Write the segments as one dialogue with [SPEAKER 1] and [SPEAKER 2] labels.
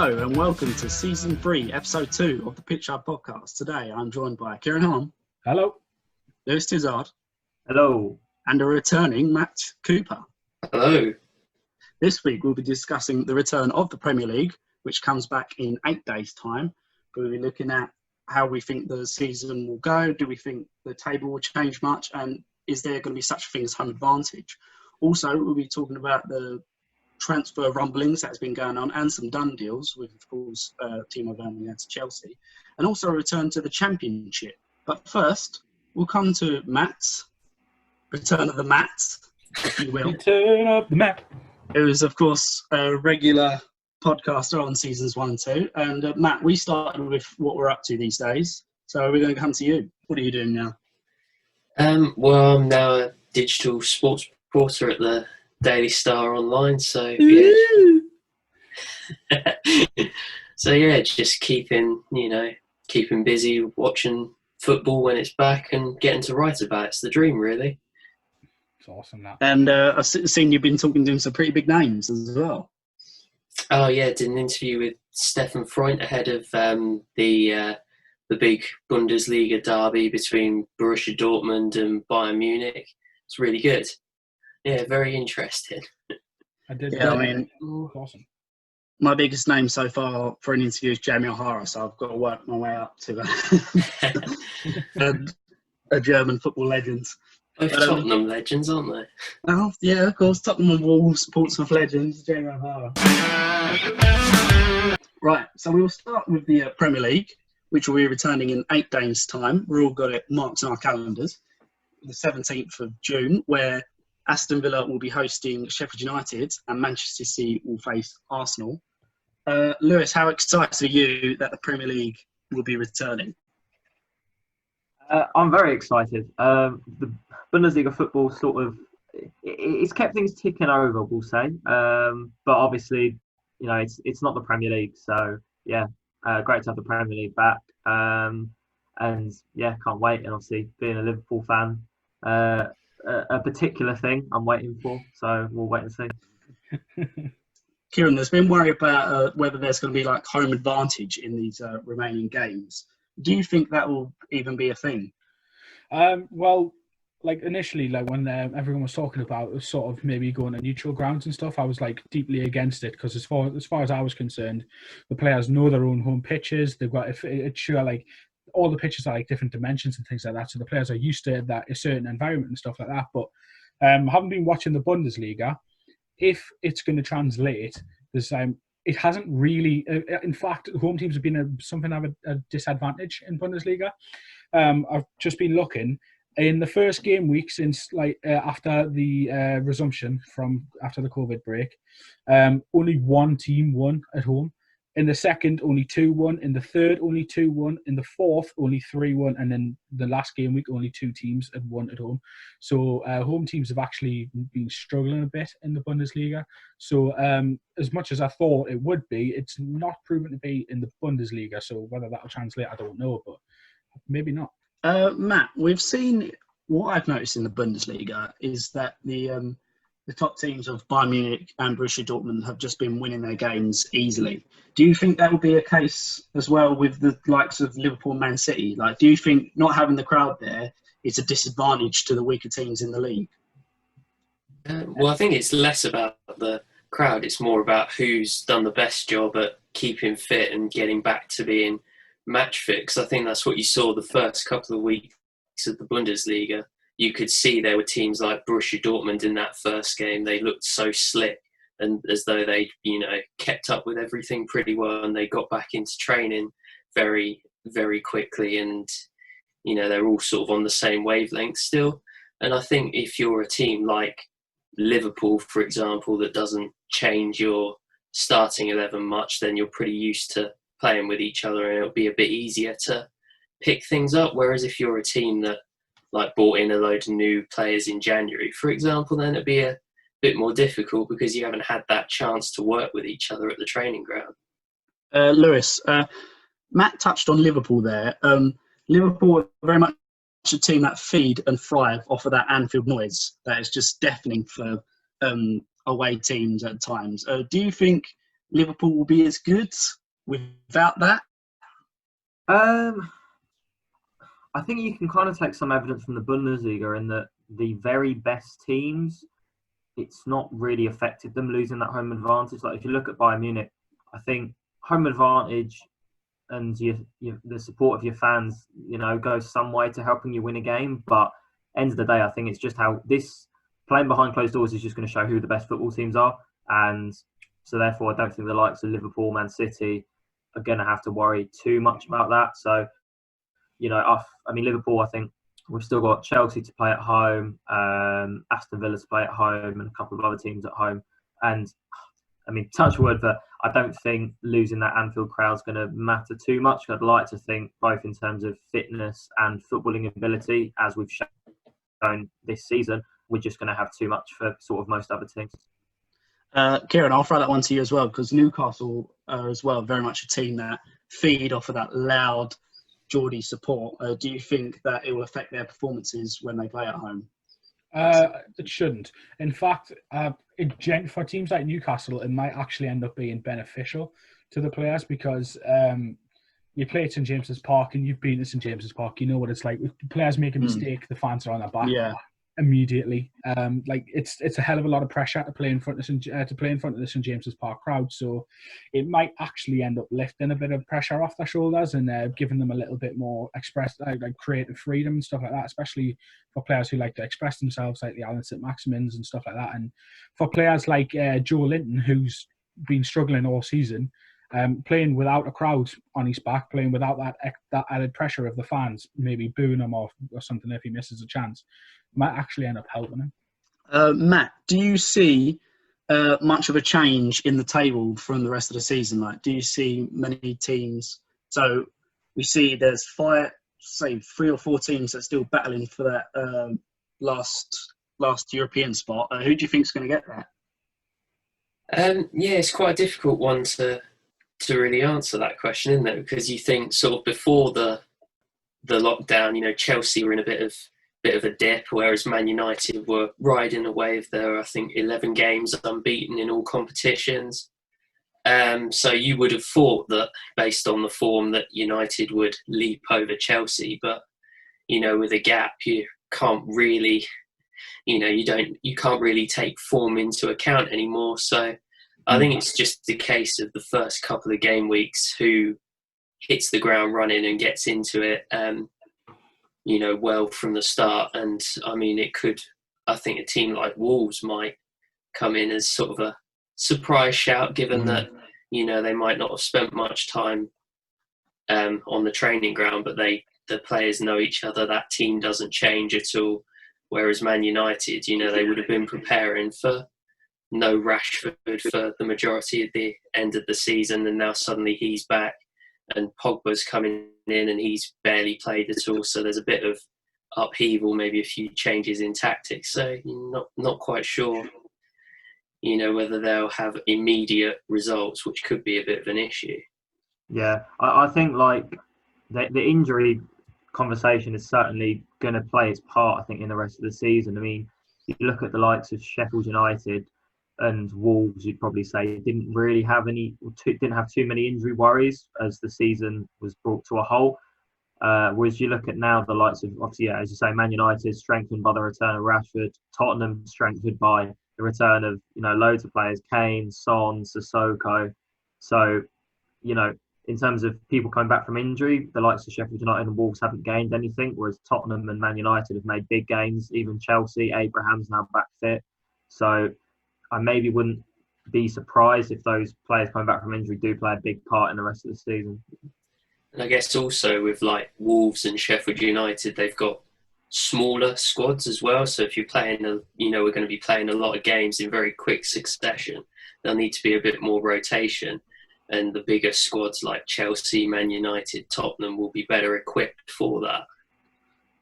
[SPEAKER 1] Hello and welcome to Season 3, Episode 2 of the Pitchside Podcast. Today I'm joined by Kieran Harm.
[SPEAKER 2] Hello.
[SPEAKER 1] Lewis Tizard.
[SPEAKER 3] Hello.
[SPEAKER 1] And a returning Matt Cooper.
[SPEAKER 4] Hello.
[SPEAKER 1] This week we'll be discussing the return of the Premier League, which comes back in 8 days' time. We'll be looking at how we think the season will go. Do we think the table will change much? And is there going to be such a thing as home advantage? Also, we'll be talking about the transfer rumblings that's been going on and some done deals with, of course, Timo Werner against Chelsea, and also a return to the Championship. But first, we'll come to Matt's return of the Matt, if you will.
[SPEAKER 2] Return of the Matt.
[SPEAKER 1] It was, of course, a regular podcaster on seasons 1 and 2. And Matt, we started with what we're up to these days. So we're going to come to you. What are you doing now?
[SPEAKER 4] Well, I'm now a digital sports reporter at the Daily Star Online. So yeah, just keeping busy, watching football when it's back, and getting to write about it. It's the dream, really.
[SPEAKER 2] It's awesome, that.
[SPEAKER 1] And I've seen you've been talking to some pretty big names as well.
[SPEAKER 4] Oh yeah, did an interview with Stefan Freund ahead of the big Bundesliga derby between Borussia Dortmund and Bayern Munich. It's really good. Yeah, very interesting.
[SPEAKER 2] I did.
[SPEAKER 1] Yeah, I mean,
[SPEAKER 2] awesome.
[SPEAKER 1] My biggest name so far for an interview is Jamie O'Hara, so I've got to work my way up to a German football legend.
[SPEAKER 4] Both Tottenham legends, aren't they?
[SPEAKER 1] Oh, yeah, of course. Tottenham and Wolves, Portsmouth legends, Jamie O'Hara. Right, so we will start with the Premier League, which will be returning in 8 days' time. We've all got it marked in our calendars. The 17th of June, where Aston Villa will be hosting Sheffield United and Manchester City will face Arsenal. Lewis, how excited are you that the Premier League will be returning?
[SPEAKER 3] I'm very excited. The Bundesliga football it's kept things ticking over, we'll say. But obviously, it's not the Premier League. So, yeah, great to have the Premier League back. And, yeah, can't wait. And obviously, being a Liverpool fan, a particular thing I'm waiting for. So, we'll wait and see.
[SPEAKER 1] Kieran, there's been worry about whether there's going to be like home advantage in these remaining games. Do you think that will even be a thing?
[SPEAKER 2] Well, like initially, like when everyone was talking about sort of maybe going to neutral grounds and stuff, I was like deeply against it because as far as I was concerned, the players know their own home pitches. They've got it's sure like all the pitches are like different dimensions and things like that, so the players are used to that a certain environment and stuff like that. But having been watching the Bundesliga, if it's going to translate, there's it hasn't really. In fact, home teams have been something of a disadvantage in Bundesliga. I've just been looking in the first game week since after the resumption from after the COVID break. Only one team won at home. In the second, only 2 won. In the third, only 2 won. In the fourth, only 3 won. And then the last game week, only 2 teams had won at home. So home teams have actually been struggling a bit in the Bundesliga. So as much as I thought it would be, it's not proven to be in the Bundesliga. So whether that will translate, I don't know, but maybe not.
[SPEAKER 1] Matt, we've seen what I've noticed in the Bundesliga is that the top teams of Bayern Munich and Borussia Dortmund have just been winning their games easily. Do you think that will be a case as well with the likes of Liverpool and Man City? Like, do you think not having the crowd there is a disadvantage to the weaker teams in the league?
[SPEAKER 4] Well, I think it's less about the crowd. It's more about who's done the best job at keeping fit and getting back to being match fit. Because I think that's what you saw the first couple of weeks of the Bundesliga. You could see there were teams like Borussia Dortmund in that first game. They looked so slick and as though they, kept up with everything pretty well, and they got back into training very, very quickly. And, they're all sort of on the same wavelength still. And I think if you're a team like Liverpool, for example, that doesn't change your starting 11 much, then you're pretty used to playing with each other and it'll be a bit easier to pick things up. Whereas if you're a team that brought in a load of new players in January, for example, then it'd be a bit more difficult because you haven't had that chance to work with each other at the training ground.
[SPEAKER 1] Lewis, Matt touched on Liverpool there. Liverpool are very much a team that feed and thrive off of that Anfield noise that is just deafening for away teams at times. Do you think Liverpool will be as good without that?
[SPEAKER 3] I think you can kind of take some evidence from the Bundesliga in that the very best teams, it's not really affected them losing that home advantage. Like if you look at Bayern Munich, I think home advantage and the support of your fans, goes some way to helping you win a game. But end of the day, I think it's just how this playing behind closed doors is just going to show who the best football teams are. And so therefore, I don't think the likes of Liverpool, Man City are going to have to worry too much about that. So, Liverpool, I think we've still got Chelsea to play at home, Aston Villa to play at home, and a couple of other teams at home. And touch wood, but I don't think losing that Anfield crowd is going to matter too much. I'd like to think both in terms of fitness and footballing ability, as we've shown this season, we're just going to have too much for sort of most other teams.
[SPEAKER 1] Kieran, I'll throw that one to you as well, because Newcastle are as well very much a team that feed off of that loud Geordie support. Do you think that it will affect their performances when they play at home?
[SPEAKER 2] It shouldn't. In fact, for teams like Newcastle, it might actually end up being beneficial to the players because you play at St James's Park and you've been to St James's Park. You know what it's like. If the players make a mistake, the fans are on their back.
[SPEAKER 1] Yeah.
[SPEAKER 2] Immediately, it's a hell of a lot of pressure to play in front of the St James's Park crowd. So it might actually end up lifting a bit of pressure off their shoulders and giving them a little bit more creative freedom and stuff like that. Especially for players who like to express themselves, like the Alan St-Maximins and stuff like that. And for players like Joe Linton, who's been struggling all season, playing without a crowd on his back, playing without that added pressure of the fans, maybe booing him or something if he misses a chance, might actually end up helping him.
[SPEAKER 1] Matt, do you see much of a change in the table from the rest of the season? Like, do you see many teams? So we see there's 3 or 4 teams that are still battling for that last European spot. Who do you think is going to get that?
[SPEAKER 4] It's quite a difficult one to really answer that question, isn't it? Because you think sort of before the lockdown, Chelsea were in a bit of a dip, whereas Man United were riding a wave. There, I think 11 games unbeaten in all competitions. So you would have thought that based on the form that United would leap over Chelsea, but with a gap, you can't really, you can't really take form into account anymore. So I think it's just the case of the first couple of game weeks who hits the ground running and gets into it. Well from the start. And I think a team like Wolves might come in as sort of a surprise shout, given that, they might not have spent much time on the training ground, but the players know each other. That team doesn't change at all. Whereas Man United, they would have been preparing for no Rashford for the majority of the end of the season. And now suddenly he's back. And Pogba's coming in and he's barely played at all. So there's a bit of upheaval, maybe a few changes in tactics. So not quite sure, whether they'll have immediate results, which could be a bit of an issue.
[SPEAKER 3] Yeah, I think the injury conversation is certainly going to play its part, I think, in the rest of the season. You look at the likes of Sheffield United and Wolves, you'd probably say didn't have too many injury worries as the season was brought to a halt. Whereas you look at now the likes of, obviously, as you say, Man United strengthened by the return of Rashford, Tottenham strengthened by the return of loads of players, Kane, Son, Sissoko. So in terms of people coming back from injury, the likes of Sheffield United and Wolves haven't gained anything, whereas Tottenham and Man United have made big gains. Even Chelsea, Abraham's now back fit. So I maybe wouldn't be surprised if those players coming back from injury do play a big part in the rest of the season.
[SPEAKER 4] And I guess also with Wolves and Sheffield United, they've got smaller squads as well. So if you're playing, we're going to be playing a lot of games in very quick succession, there'll need to be a bit more rotation. And the bigger squads like Chelsea, Man United, Tottenham will be better equipped for that.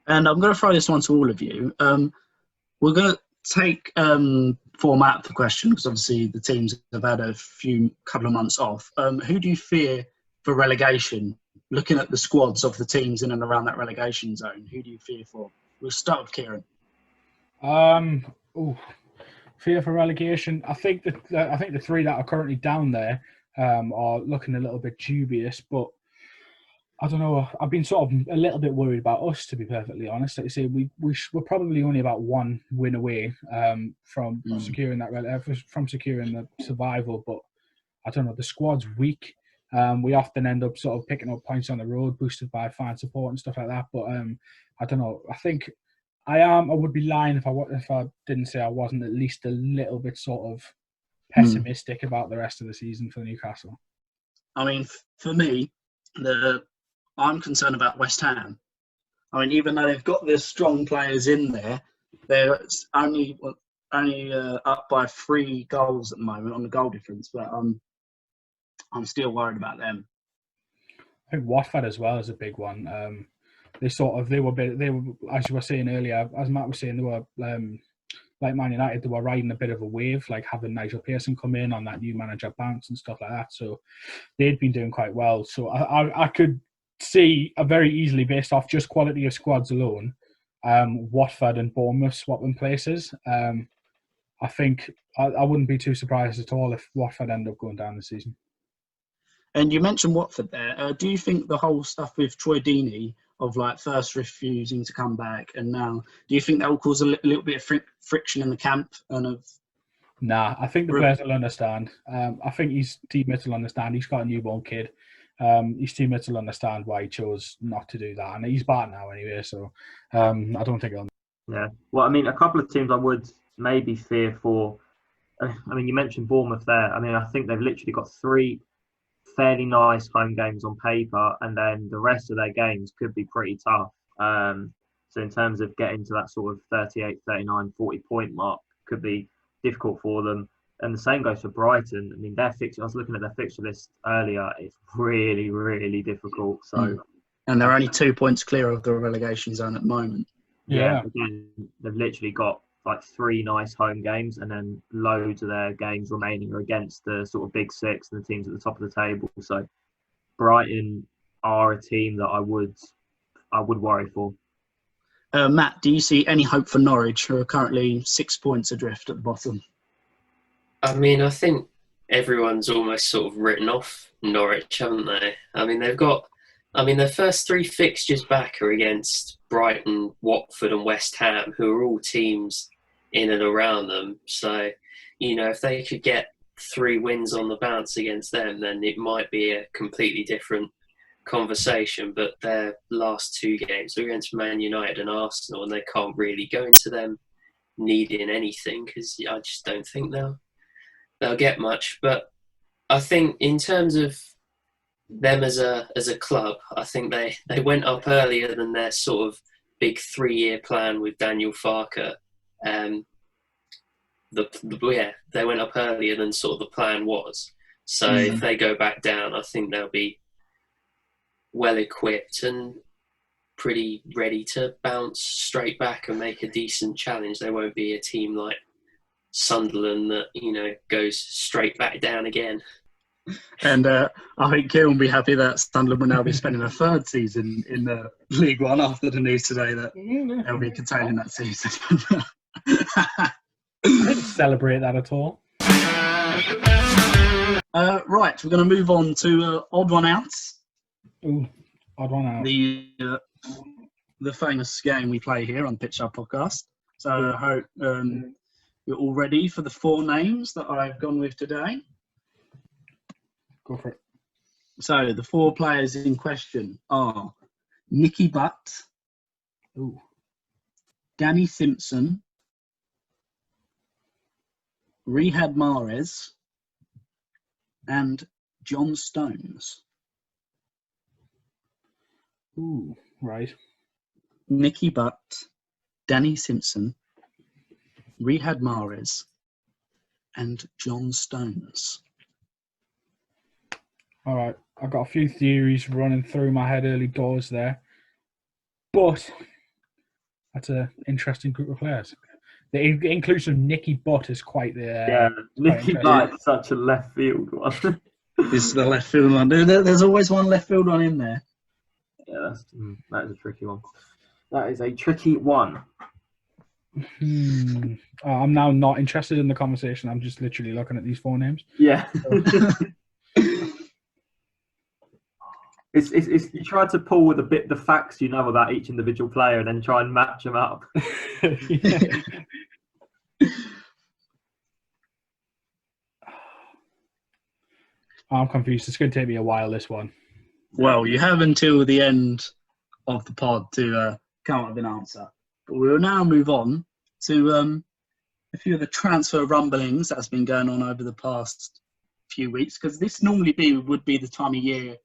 [SPEAKER 1] And I'm going to throw this one to all of you. We're going to take format of the question because obviously the teams have had a couple of months off. Who do you fear for relegation? Looking at the squads of the teams in and around that relegation zone, who do you fear for? We'll start with Kieran.
[SPEAKER 2] Fear for relegation. I think the 3 that are currently down there are looking a little bit dubious. But I don't know. I've been sort of a little bit worried about us, to be perfectly honest. Like I say, we're probably only about one win away from securing the survival. But I don't know. The squad's weak. We often end up sort of picking up points on the road, boosted by fan support and stuff like that. But I don't know. I think I would be lying if I didn't say I wasn't at least a little bit sort of pessimistic about the rest of the season for Newcastle.
[SPEAKER 1] I mean, for me, I'm concerned about West Ham. I mean, even though they've got the strong players in there, they're only up by 3 goals at the moment on the goal difference. But I'm still worried about them.
[SPEAKER 2] I think Watford as well is a big one. They were, as you were saying earlier, as Matt was saying, they were like Man United, they were riding a bit of a wave, like having Nigel Pearson come in on that new manager bounce and stuff like that. So they'd been doing quite well. So I could see a very easily, based off just quality of squads alone, Watford and Bournemouth swapping places. I think I wouldn't be too surprised at all if Watford end up going down this season.
[SPEAKER 1] And you mentioned Watford there. Do you think the whole stuff with Troy Deeney of like first refusing to come back and now, do you think that will cause a little bit of friction in the camp?
[SPEAKER 2] Nah, I think the players will understand. I think his teammates will understand. He's got a newborn kid. His teammates will understand why he chose not to do that. And he's back now anyway, so I don't think he'll...
[SPEAKER 3] Yeah. Well, I mean, a couple of teams I would maybe fear for... I mean, you mentioned Bournemouth there. I mean, I think they've literally got 3 fairly nice home games on paper, and then the rest of their games could be pretty tough. So in terms of getting to that sort of 38, 39, 40 point mark, could be difficult for them. And the same goes for Brighton. I mean, their fixture, I was looking at their fixture list earlier, it's really, really difficult. So,
[SPEAKER 1] and they're only 2 points clear of the relegation zone at the moment.
[SPEAKER 2] Yeah.
[SPEAKER 3] Again, they've literally got like 3 nice home games, and then loads of their games remaining are against the sort of big 6 and the teams at the top of the table. So Brighton are a team that I would worry for.
[SPEAKER 1] Matt, do you see any hope for Norwich, who are currently 6 points adrift at the bottom?
[SPEAKER 4] I mean, I think everyone's almost sort of written off Norwich, haven't they? I mean, their first 3 fixtures back are against Brighton, Watford and West Ham, who are all teams in and around them. So, if they could get 3 wins on the bounce against them, then it might be a completely different conversation. But their last 2 games are against Man United and Arsenal, and they can't really go into them needing anything, because I just don't think they'll get much. But I think in terms of them as a club, I think they went up earlier than their sort of big 3-year plan with Daniel Farke. They went up earlier than sort of the plan was. So if they go back down, I think they'll be well equipped and pretty ready to bounce straight back and make a decent challenge. They won't be a team like Sunderland that goes straight back down again.
[SPEAKER 1] And I think Kieran will be happy that Sunderland will now be spending a 3rd season in the League One after the news today that they'll be containing that season.
[SPEAKER 2] I didn't celebrate that at all.
[SPEAKER 1] Right, we're going to move on to Odd One Out.
[SPEAKER 2] Ooh, Odd One Out.
[SPEAKER 1] The famous game we play here on Pitchside Podcast. So I hope you're all ready for the 4 names that I've gone with today.
[SPEAKER 2] Go for it.
[SPEAKER 1] So the 4 players in question are Nicky Butt, Danny Simpson, Riyad Mahrez, and John Stones.
[SPEAKER 2] Ooh, right.
[SPEAKER 1] Nicky Butt, Danny Simpson, Riyad Mahrez, and John Stones.
[SPEAKER 2] All right, I've got a few theories running through my head early doors there, but that's an interesting group of players. The inclusion of Nicky Butt is quite the...
[SPEAKER 3] Nicky Butt is such a left field one.
[SPEAKER 1] This is the left field one. There's always one left field one in there.
[SPEAKER 3] Yeah, that is a tricky one. That is a tricky one.
[SPEAKER 2] I'm now not interested in the conversation. I'm just literally looking at these 4 names.
[SPEAKER 3] Yeah. It's you try to pull with the facts you know about each individual player and then try and match them up.
[SPEAKER 2] I'm confused. It's going to take me a while, this one.
[SPEAKER 1] Well, you have until the end of the pod to come up with an answer. But we will now move on to a few of the transfer rumblings that's been going on over the past few weeks, because this normally would be the time of year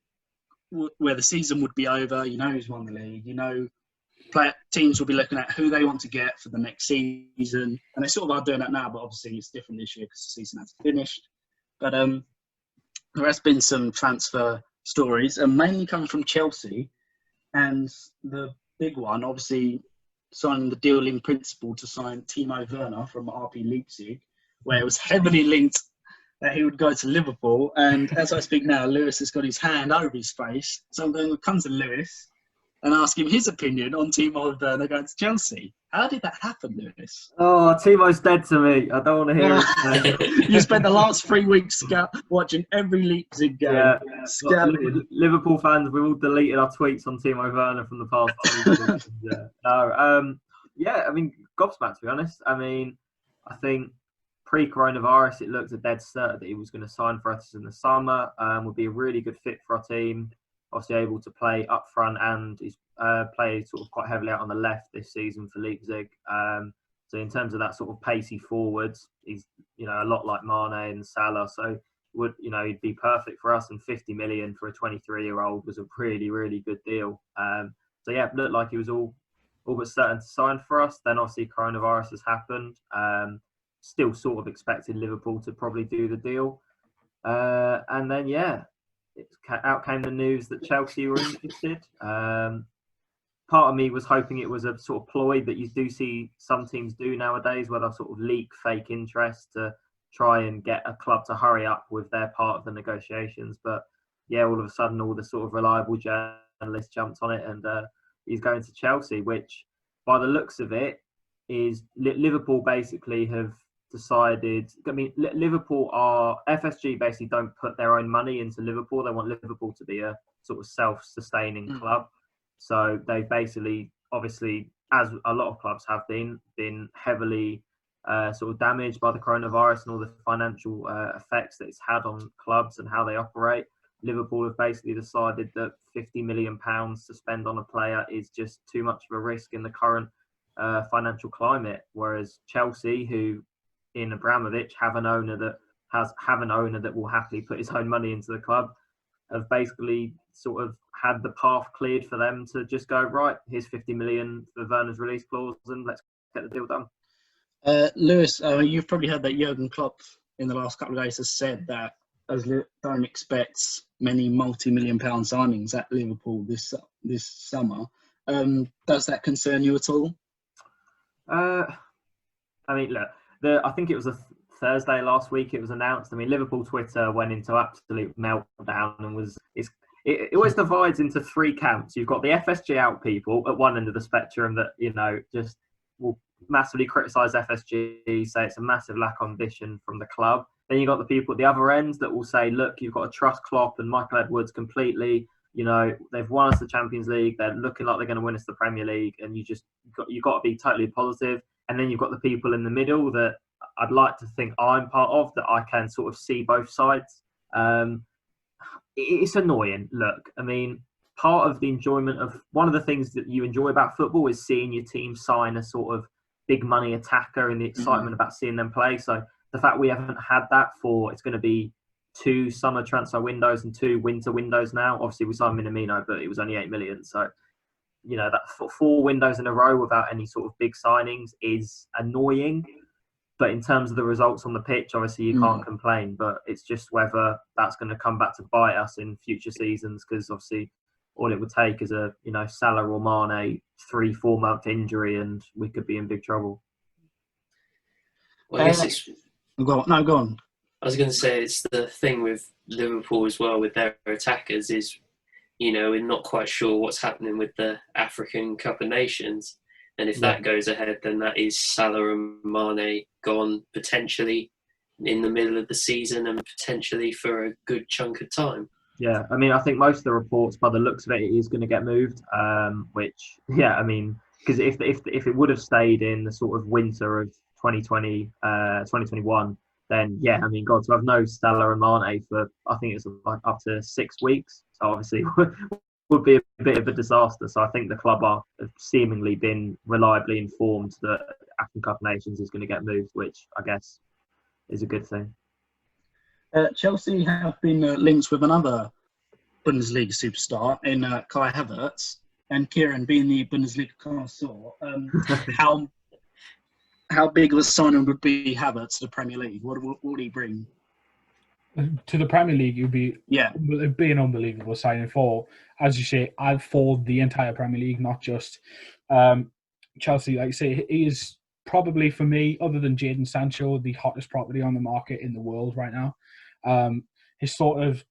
[SPEAKER 1] where the season would be over. You know who's won the league. You know, teams will be looking at who they want to get for the next season, and they sort of are doing that now. But obviously, it's different this year because the season hasn't finished. But there has been some transfer stories, and mainly coming from Chelsea, and the big one, obviously, signing the deal in principle to sign Timo Werner from RB Leipzig, where it was heavily linked that he would go to Liverpool. And as I speak now, Lewis has got his hand over his face. So I'm going to come to Lewis and ask him his opinion on Timo Werner going to Chelsea. How did that happen, Lewis?
[SPEAKER 3] Oh, Timo's dead to me. I don't want to hear it.
[SPEAKER 1] You spent the last 3 weeks watching every Leipzig game.
[SPEAKER 3] Yeah,
[SPEAKER 1] Scouting.
[SPEAKER 3] Liverpool fans, we've all deleted our tweets on Timo Werner from the past 2 weeks. I mean, gobsmacked, to be honest. I mean, I think pre-coronavirus, it looked a dead cert that he was going to sign for us in the summer. Would be a really good fit for our team. Obviously able to play up front, and he's played sort of quite heavily out on the left this season for Leipzig. So in terms of that sort of pacey forwards, he's a lot like Mane and Salah. So he'd be perfect for us. And 50 million for a 23-year-old was a really, really good deal. It looked like he was all but certain to sign for us. Then obviously coronavirus has happened. Still sort of expected Liverpool to probably do the deal. And then, out came the news that Chelsea were interested. Part of me was hoping it was a sort of ploy that you do see some teams do nowadays, where they'll sort of leak fake interest to try and get a club to hurry up with their part of the negotiations. But all of a sudden, all the sort of reliable journalists jumped on it, and he's going to Chelsea, which, by the looks of it, is Liverpool basically have decided. I mean, Liverpool FSG basically don't put their own money into Liverpool. They want Liverpool to be a sort of self-sustaining club. So they basically, obviously, as a lot of clubs have been heavily sort of damaged by the coronavirus and all the financial effects that it's had on clubs and how they operate. Liverpool have basically decided that £50 million to spend on a player is just too much of a risk in the current financial climate. Whereas Chelsea, who in Abramovich have an owner that will happily put his own money into the club, have basically sort of had the path cleared for them to just go, right, here's 50 million for Werner's release clause and let's get the deal done.
[SPEAKER 1] Lewis, you've probably heard that Jurgen Klopp in the last couple of days has said that don't expect many multi-million pound signings at Liverpool this summer. Does that concern you at all? I
[SPEAKER 3] mean, look, I think it was a Thursday last week it was announced. I mean, Liverpool Twitter went into absolute meltdown and it always divides into three camps. You've got the FSG out people at one end of the spectrum that, just will massively criticise FSG, say it's a massive lack of ambition from the club. Then you've got the people at the other end that will say, look, you've got to trust Klopp and Michael Edwards completely. They've won us the Champions League. They're looking like they're going to win us the Premier League. And you've got to be totally positive. And then you've got the people in the middle that I'd like to think I'm part of, that I can sort of see both sides. It's annoying. Look, I mean, part of the enjoyment of one of the things that you enjoy about football is seeing your team sign a sort of big money attacker and the excitement about seeing them play. So the fact we haven't had that it's going to be 2 summer transfer windows and 2 winter windows now. Obviously, we signed Minamino, but it was only 8 million. So, that 4 windows in a row without any sort of big signings is annoying. But in terms of the results on the pitch, obviously you can't complain. But it's just whether that's going to come back to bite us in future seasons, because obviously all it would take is a Salah or Mane 3-4 month injury, and we could be in big trouble.
[SPEAKER 4] Well, I guess it's.
[SPEAKER 1] Go on.
[SPEAKER 4] I was going to say it's the thing with Liverpool as well with their attackers is, we're not quite sure what's happening with the African Cup of Nations. And if that goes ahead, then that is Salah and Mane gone potentially in the middle of the season and potentially for a good chunk of time.
[SPEAKER 3] Yeah, I mean, I think most of the reports, by the looks of it, it is going to get moved. Which, yeah, I mean, because if it would have stayed in the sort of winter of 2020, 2021, then yeah, I mean, God, to have no Salah and Mane for I think it's like up to 6 weeks, so obviously would be a bit of a disaster. So I think the club have seemingly been reliably informed that African Cup of Nations is going to get moved, which I guess is a good thing.
[SPEAKER 1] Chelsea have been linked with another Bundesliga superstar in Kai Havertz, and Kieran, being the Bundesliga connoisseur, how big of a signing would be Havertz to the Premier League? What would he bring?
[SPEAKER 2] To the Premier League, it'd be an unbelievable signing for, as you say, for the entire Premier League, not just Chelsea. Like you say, he is probably, for me, other than Jadon Sancho, the hottest property on the market in the world right now. His sort of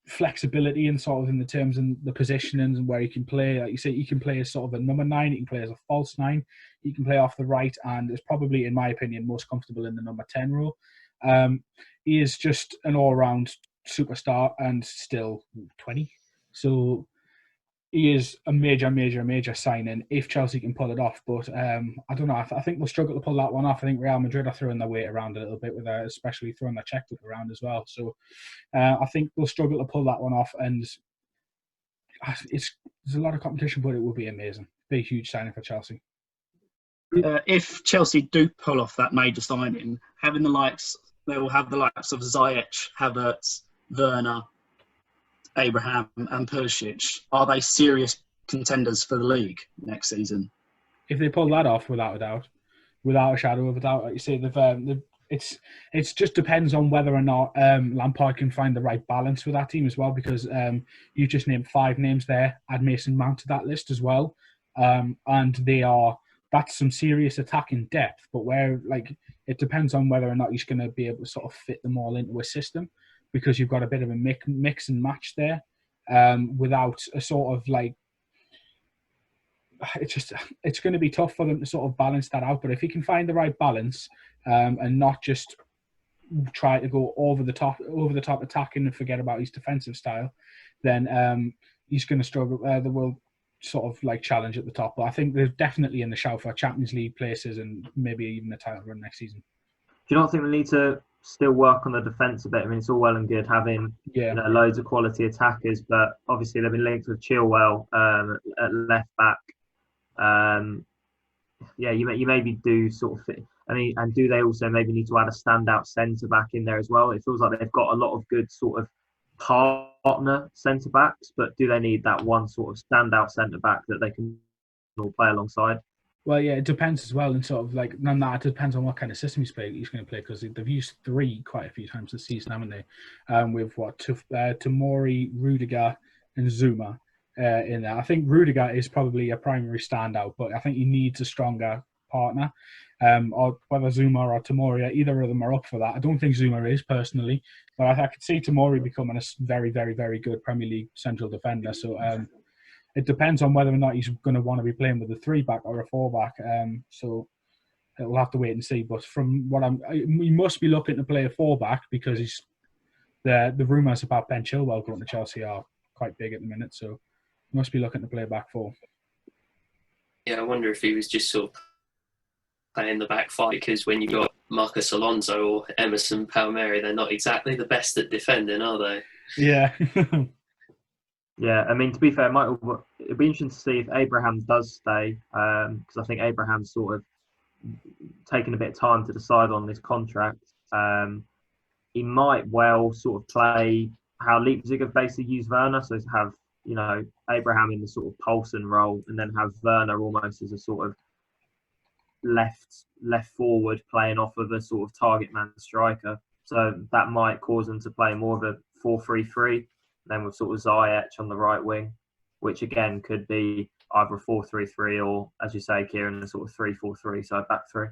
[SPEAKER 2] flexibility and sort of in the terms and the positionings and where he can play. Like you say, he can play as sort of a number 9, he can play as a false 9, he can play off the right, and is probably, in my opinion, most comfortable in the number 10 role. He is just an all-round superstar and still 20. So he is a major signing if Chelsea can pull it off. But I don't know. I think we'll struggle to pull that one off. I think Real Madrid are throwing their weight around a little bit, with especially throwing their checkbook around as well. So I think we'll struggle to pull that one off. And there's a lot of competition, but it will be amazing. Be a huge signing for Chelsea.
[SPEAKER 1] If Chelsea do pull off that major signing, they will have the likes of Ziyech, Havertz, Werner, Abraham and Pulisic. Are they serious contenders for the league next season?
[SPEAKER 2] If they pull that off, without a doubt, without a shadow of a doubt, like you say, it's just depends on whether or not Lampard can find the right balance with that team as well. Because you just named 5 names there. Add Mason Mount to that list as well, and that's some serious attacking depth. But it depends on whether or not he's going to be able to sort of fit them all into a system, because you've got a bit of a mix and match there, without a sort of it's going to be tough for them to sort of balance that out. But if he can find the right balance, and not just try to go over the top attacking and forget about his defensive style, then he's going to struggle. They will sort of challenge at the top. But I think they're definitely in the shout for Champions League places and maybe even a title run next season.
[SPEAKER 3] Do you not think they need to still work on the defence a bit? I mean, it's all well and good having loads of quality attackers, but obviously they've been linked with Chilwell at left back. You maybe do sort of. I mean, and do they also maybe need to add a standout centre back in there as well? It feels like they've got a lot of good sort of partner centre backs, but do they need that one sort of standout centre back that they can all play alongside?
[SPEAKER 2] Well, yeah, it depends as well, and sort of it depends on what kind of system he's going to play, because they've used 3 quite a few times this season, haven't they? With Tomori, Rudiger, and Zuma in there. I think Rudiger is probably a primary standout, but I think he needs a stronger partner. Or whether Zuma or Tomori, either of them are up for that. I don't think Zuma is personally, but I could see Tomori becoming a very, very, very good Premier League central defender. So it depends on whether or not he's going to want to be playing with a 3-back or a 4-back. So we'll have to wait and see. But from what he must be looking to play a 4-back, because the rumours about Ben Chilwell going to Chelsea are quite big at the minute. So he must be looking to play a back 4.
[SPEAKER 4] Yeah, I wonder if he was just sort of playing the back 5, because when you've got Marcus Alonso or Emerson Palmieri, they're not exactly the best at defending, are they?
[SPEAKER 2] Yeah.
[SPEAKER 3] Yeah, I mean, to be fair, it'd be interesting to see if Abraham does stay, because I think Abraham's sort of taken a bit of time to decide on this contract. He might well sort of play how Leipzig have basically used Werner, so to have Abraham in the sort of Poulsen role, and then have Werner almost as a sort of left forward playing off of a sort of target man striker. So that might cause them to play more of a 4-3-3. Then with sort of Ziyech on the right wing, which again could be either a 4-3-3 or, as you say, Kieran, a sort of 3-4-3, so back 3.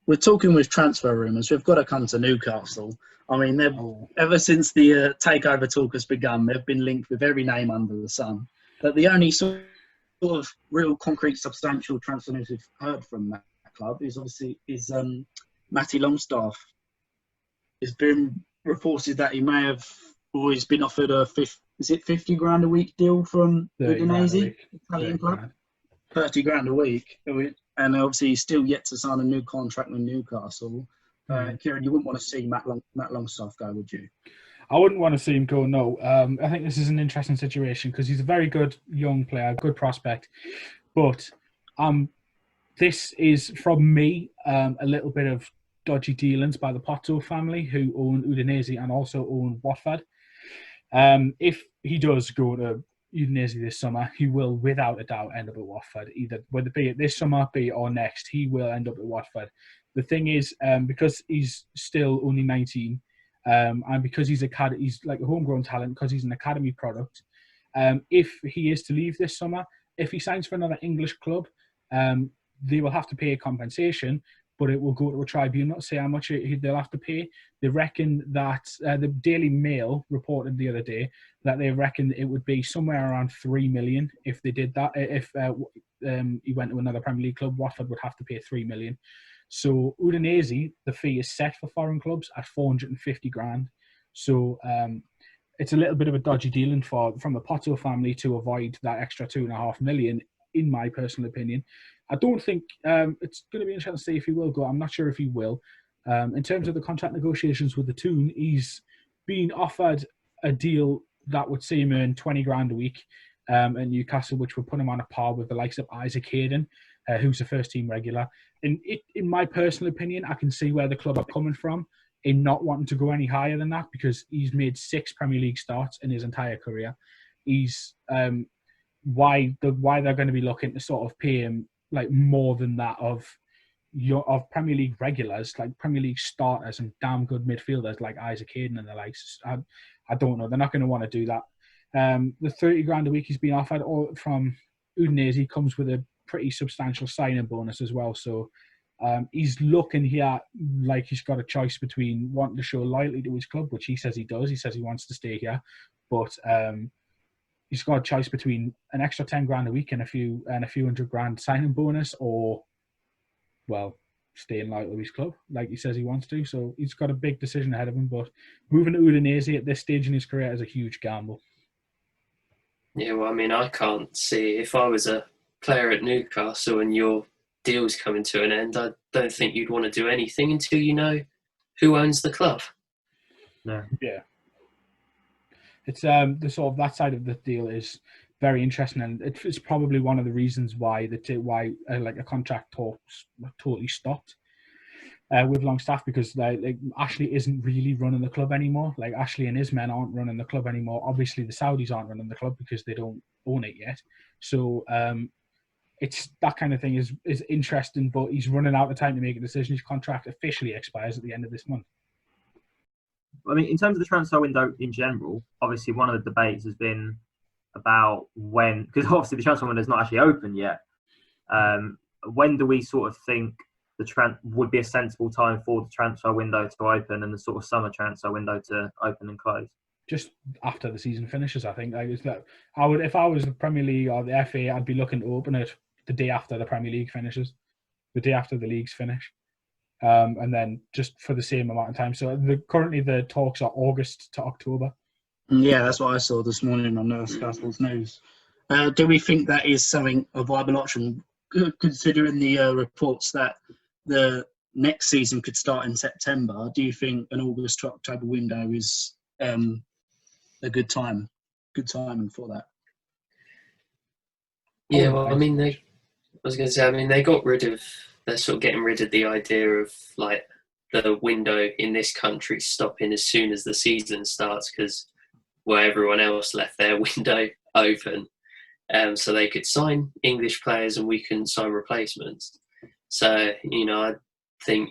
[SPEAKER 1] We're talking with transfer rumours. We've got to come to Newcastle. I mean, ever since the takeover talk has begun, they've been linked with every name under the sun. But the only sort of real concrete, substantial transfer news we've heard from that club is Matty Longstaff. It's been reported that he may have or he's been offered a is it 50 grand a week deal from
[SPEAKER 2] 30 grand a
[SPEAKER 1] Udinese,
[SPEAKER 2] week.
[SPEAKER 1] Italian
[SPEAKER 2] 30
[SPEAKER 1] club?
[SPEAKER 2] grand.
[SPEAKER 1] 30 grand a week. And obviously he's still yet to sign a new contract with Newcastle. Kieran, you wouldn't want to see Matt Longstaff go, would you?
[SPEAKER 2] I wouldn't want to see him go, no. I think this is an interesting situation because he's a very good young player, good prospect. But this is, from me, a little bit of dodgy dealings by the Pozzo family, who own Udinese and also own Watford. If he does go to Udinese this summer, he will without a doubt end up at Watford, either whether it be this summer, be or next, he will end up at Watford. The thing is, because he's still only 19, and because he's like a homegrown talent, because he's an academy product, if he is to leave this summer, if he signs for another English club, they will have to pay a compensation, but it will go to a tribunal to say how much they'll have to pay. They reckon that the Daily Mail reported the other day that they reckon it would be somewhere around 3 million if they did that. If he went to another Premier League club, Watford would have to pay 3 million. So Udinese, the fee is set for foreign clubs at 450 grand. So it's a little bit of a dodgy dealing from the Pozzo family to avoid that extra 2.5 million, in my personal opinion. I don't think it's going to be interesting to see if he will go. I'm not sure if he will. In terms of the contract negotiations with the Toon, he's been offered a deal that would see him earn 20 grand a week at Newcastle, which would put him on a par with the likes of Isaac Hayden, who's a first-team regular. In my personal opinion, I can see where the club are coming from in not wanting to go any higher than that, because he's made 6 Premier League starts in his entire career. He's why they're going to be looking to sort of pay him like more than that of Premier League regulars, like Premier League starters and damn good midfielders like Isaac Hayden and the likes. I don't know. They're not going to want to do that. The 30 grand a week he's been offered from Udinese comes with a pretty substantial signing bonus as well. So he's looking here like he's got a choice between wanting to show loyalty to his club, which he says he does. He says he wants to stay here, but he's got a choice between an extra 10 grand a week and a few hundred grand signing bonus, or, well, staying loyal to his club like he says he wants to. So he's got a big decision ahead of him, but moving to Udinese at this stage in his career is a huge gamble.
[SPEAKER 4] Yeah, well, I mean, I can't see, if I was a player at Newcastle and your deal's coming to an end, I don't think you'd want to do anything until you know who owns the club.
[SPEAKER 3] No.
[SPEAKER 2] Yeah. It's the sort of that side of the deal is very interesting, and it's probably one of the reasons why a contract talks totally stopped with Longstaff, because like Ashley isn't really running the club anymore. Like Ashley and his men aren't running the club anymore. Obviously, the Saudis aren't running the club because they don't own it yet. So it's that kind of thing is interesting, but he's running out of time to make a decision. His contract officially expires at the end of this month.
[SPEAKER 3] I mean, in terms of the transfer window in general, obviously one of the debates has been about when, because obviously the transfer window is not actually open yet. When do we sort of think would be a sensible time for the transfer window to open and the sort of summer transfer window to open and close?
[SPEAKER 2] Just after the season finishes, I think. I would, if I was the Premier League or the FA, I'd be looking to open it the day after the Premier League finishes, the day after the leagues finish. And then just for the same amount of time. So currently the talks are August to October.
[SPEAKER 1] Yeah, that's what I saw this morning on Newcastle's news. Do we think that is a viable option, considering the reports that the next season could start in September? Do you think an August to October window is a good timing for that?
[SPEAKER 4] Yeah, well, I mean, they got rid of. They're sort of getting rid of the idea of like the window in this country stopping as soon as the season starts, because everyone else left their window open, so they could sign English players and we can sign replacements. So I think,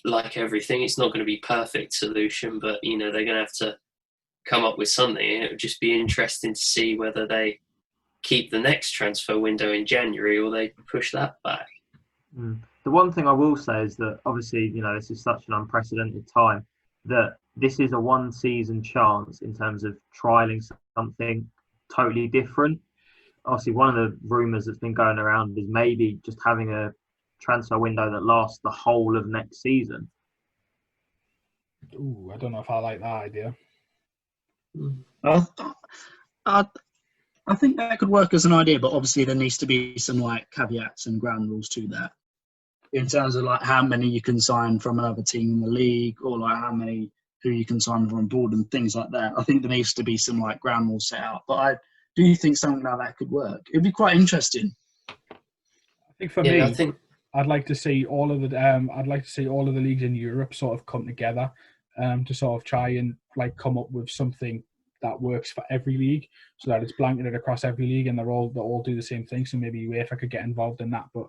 [SPEAKER 4] like everything, it's not going to be a perfect solution, but they're going to have to come up with something. It would just be interesting to see whether they keep the next transfer window in January or they push that back.
[SPEAKER 3] The one thing I will say is that obviously, this is such an unprecedented time that this is a one-season chance in terms of trialling something totally different. Obviously, one of the rumours that's been going around is maybe just having a transfer window that lasts the whole of next season.
[SPEAKER 2] Ooh, I don't know if I like that idea.
[SPEAKER 1] I, I, I think that could work as an idea, but obviously there needs to be some like caveats and ground rules to that. In terms of like how many you can sign from another team in the league, or like who you can sign from board and things like that. I think there needs to be some like ground rules set out. But I do think something like that could work. It'd be quite interesting.
[SPEAKER 2] I think for me, I'd like to see all of the leagues in Europe sort of come together to sort of try and like come up with something that works for every league, so that it's blanketed across every league and they all do the same thing. So maybe UEFA could get involved in that, but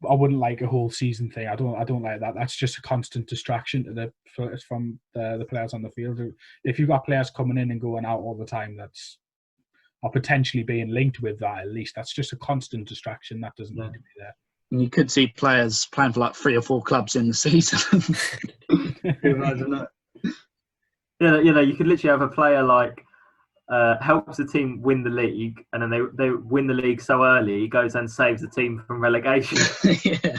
[SPEAKER 2] I wouldn't like a whole season thing. I don't like that. That's just a constant distraction from the players on the field. If you've got players coming in and going out all the time, or potentially being linked with that, at least that's just a constant distraction that doesn't need to be there.
[SPEAKER 1] And you could see players playing for like 3 or 4 clubs in the season. Imagine that.
[SPEAKER 3] Yeah, you could literally have a player like helps the team win the league, and then they win the league so early, he goes and saves the team from relegation.
[SPEAKER 1] Yeah,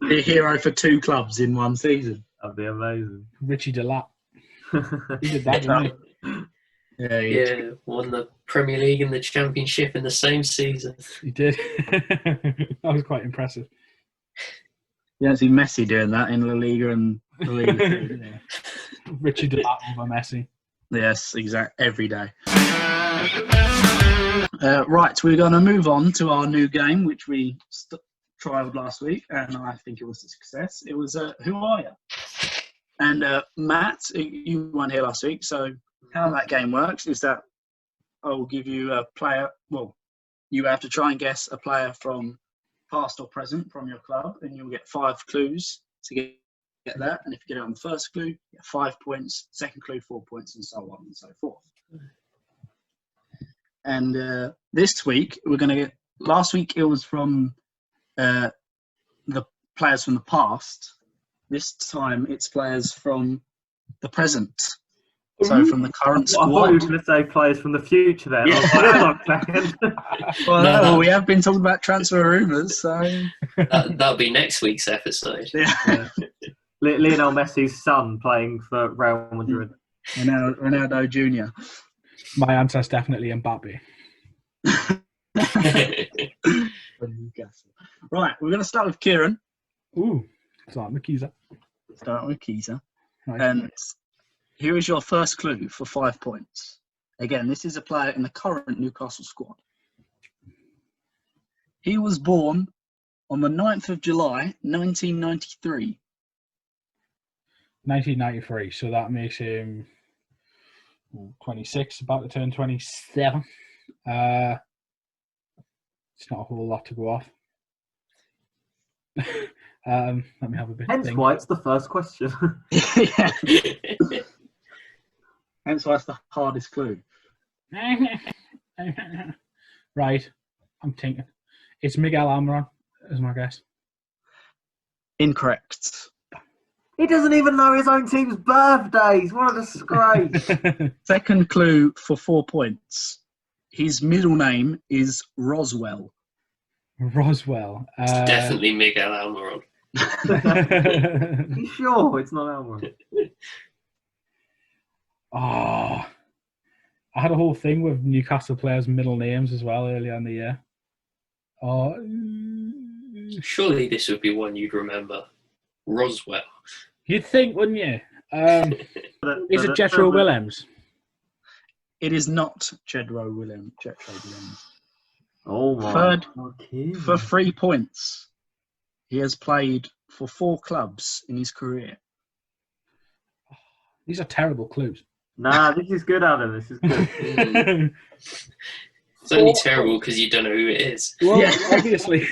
[SPEAKER 1] be a hero for 2 clubs in one season.
[SPEAKER 3] That'd be amazing.
[SPEAKER 2] Ritchie De Laet. He did that, didn't he?
[SPEAKER 4] Yeah, won the Premier League and the Championship in the same season.
[SPEAKER 2] He did. That was quite impressive.
[SPEAKER 1] You don't see Messi doing that in La Liga and La Liga.
[SPEAKER 2] Yeah. Ritchie De Laet over Messi.
[SPEAKER 1] Yes, exactly. Every day. Right, we're going to move on to our new game, which we trialled last week, and I think it was a success. It was Who Are You? And Matt, you weren't here last week, so how that game works is that I will give you a player. Well, you have to try and guess a player from past or present from your club, and you'll get 5 clues to get that. And if you get it on the first clue, you get 5 points, second clue 4 points, and so on and so forth. And this week we're going to get. Last week it was from the players from the past. This time it's players from the present. So from the current squad.
[SPEAKER 3] I thought you were going to say players from the future then.
[SPEAKER 1] Yeah.
[SPEAKER 3] I was like, hang on a second.
[SPEAKER 1] Well, we have been talking about transfer rumours, so
[SPEAKER 4] that'll be next week's episode.
[SPEAKER 1] Yeah.
[SPEAKER 3] Lionel Messi's son playing for Real Madrid.
[SPEAKER 1] Ronaldo Jr.
[SPEAKER 2] My answer's definitely Mbappe.
[SPEAKER 1] Right, we're going to start with Kieran.
[SPEAKER 2] Ooh, start with Kiza. Right.
[SPEAKER 1] And here is your first clue for 5 points. Again, this is a player in the current Newcastle squad. He was born on the 9th of July, 1993.
[SPEAKER 2] 1993, so that makes him 26, about to turn 27. It's not a whole lot to go off. Let me have a bit.
[SPEAKER 3] Hence why it's the first question.
[SPEAKER 1] Hence why it's the hardest clue.
[SPEAKER 2] Right, I'm thinking. It's Miguel Almiron, is my guess.
[SPEAKER 1] Incorrect.
[SPEAKER 3] He doesn't even know his own team's birthdays. What a disgrace.
[SPEAKER 1] Second clue for 4 points. His middle name is Roswell.
[SPEAKER 2] Roswell.
[SPEAKER 4] It's definitely Miguel Almiron.
[SPEAKER 3] You sure it's not Almiron?
[SPEAKER 2] Oh, I had a whole thing with Newcastle players' middle names as well earlier in the year. Oh,
[SPEAKER 4] surely this would be one you'd remember. Roswell.
[SPEAKER 2] You'd think, wouldn't you? Is it Jethro Willems?
[SPEAKER 1] It is not Jethro Willems.
[SPEAKER 3] Oh my.
[SPEAKER 1] Third, for 3 points. He has played for 4 clubs in his career.
[SPEAKER 2] These are terrible clues.
[SPEAKER 3] Nah, this is good, Adam. This is good.
[SPEAKER 4] It's only terrible because you don't know who it is.
[SPEAKER 2] Well, yeah. Obviously.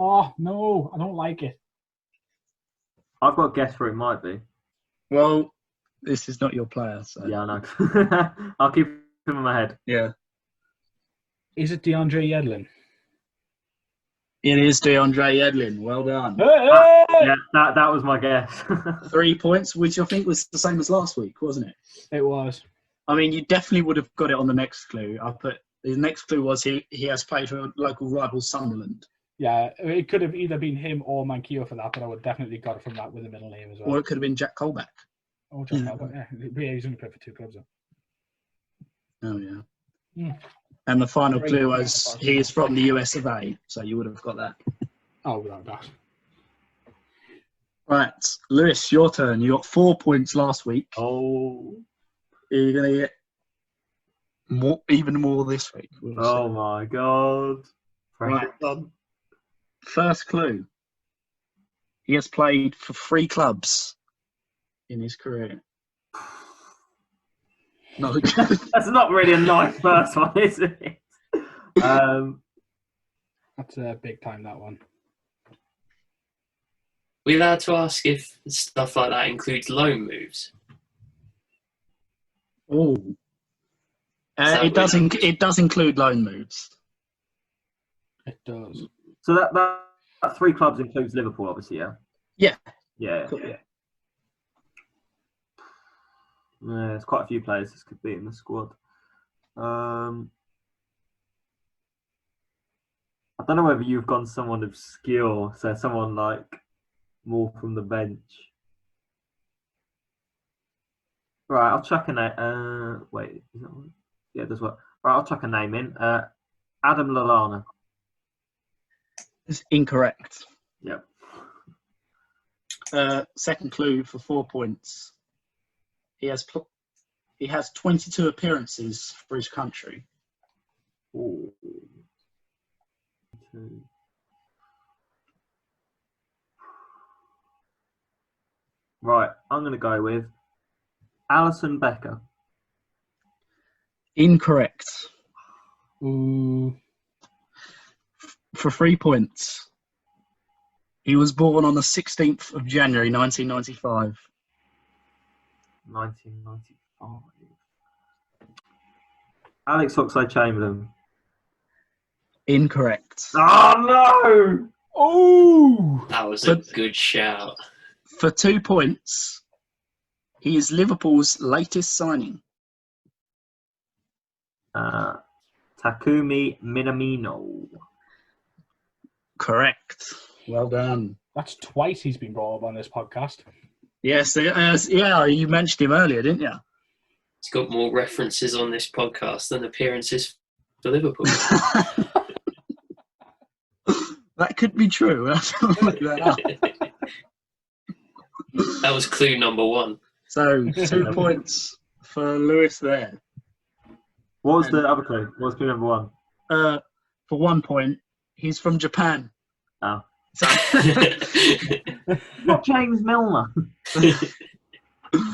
[SPEAKER 2] Oh, no, I don't like it.
[SPEAKER 3] I've got a guess for it might be.
[SPEAKER 1] Well, this is not your player, so.
[SPEAKER 3] Yeah, I know. I'll keep him in my head.
[SPEAKER 1] Yeah.
[SPEAKER 2] Is it DeAndre Yedlin?
[SPEAKER 1] It is DeAndre Yedlin. Well done.
[SPEAKER 2] Hey!
[SPEAKER 3] Yeah, that was my guess.
[SPEAKER 1] 3 points, which I think was the same as last week, wasn't it?
[SPEAKER 2] It was.
[SPEAKER 1] I mean, you definitely would have got it on the next clue. His next clue was he has played for local rival Sunderland.
[SPEAKER 2] Yeah, it could have either been him or Manquillo for that, but I would definitely got it from that with a middle name as well.
[SPEAKER 1] Or it could have been Jack Colback.
[SPEAKER 2] Oh, John Talbot, yeah. He's only played for 2 clubs, though.
[SPEAKER 1] Oh, yeah.
[SPEAKER 2] Mm.
[SPEAKER 1] And the final
[SPEAKER 2] Great.
[SPEAKER 1] clue was he is from the US of A, so you would have got that.
[SPEAKER 2] Oh, without that.
[SPEAKER 1] Right, Lewis, your turn. You got 4 points last week.
[SPEAKER 3] Oh.
[SPEAKER 1] Are you going to get even more this week? We'll
[SPEAKER 3] Oh
[SPEAKER 1] see.
[SPEAKER 3] my God. Pressure's
[SPEAKER 1] Right.
[SPEAKER 3] on.
[SPEAKER 1] First clue. He has played for 3 clubs in his career. No.
[SPEAKER 3] That's not really a nice first one, is it?
[SPEAKER 2] That's a big time, that one.
[SPEAKER 4] We allowed to ask if stuff like that includes loan moves?
[SPEAKER 1] Oh. It does include loan moves.
[SPEAKER 2] It does.
[SPEAKER 3] So that 3 clubs includes Liverpool, obviously, yeah?
[SPEAKER 1] Yeah.
[SPEAKER 3] Yeah.
[SPEAKER 1] Cool, yeah.
[SPEAKER 3] Yeah, there's quite a few players this could be in the squad. I don't know whether you've gone someone obscure, so someone like more from the bench. Right, I'll chuck a name. Wait, is that one? Yeah, it does work. Right, I'll chuck a name in. Adam Lallana.
[SPEAKER 1] It's incorrect.
[SPEAKER 3] Yep.
[SPEAKER 1] Second clue for 4 points. He has 22 appearances for his country.
[SPEAKER 3] Ooh. Right, I'm going to go with Alison Becker.
[SPEAKER 1] Incorrect.
[SPEAKER 2] Ooh.
[SPEAKER 1] For 3 points. He was born on the 16th of January 1995.
[SPEAKER 3] 1995. Alex Oxlade-Chamberlain.
[SPEAKER 1] Incorrect.
[SPEAKER 3] Oh, no!
[SPEAKER 2] Oh!
[SPEAKER 4] That was a good shout.
[SPEAKER 1] For 2 points, he is Liverpool's latest signing.
[SPEAKER 3] Takumi Minamino.
[SPEAKER 1] Correct. Well done.
[SPEAKER 2] That's twice he's been brought up on this podcast.
[SPEAKER 1] Yes, yeah, you mentioned him earlier, didn't you?
[SPEAKER 4] He's got more references on this podcast than appearances for Liverpool.
[SPEAKER 1] That could be true.
[SPEAKER 4] That was clue number 1.
[SPEAKER 1] So 2 points for Lewis there.
[SPEAKER 3] What was the other clue? What was clue number 1?
[SPEAKER 1] For 1 point, he's from Japan.
[SPEAKER 3] Oh.
[SPEAKER 1] So,
[SPEAKER 3] Not James Milner.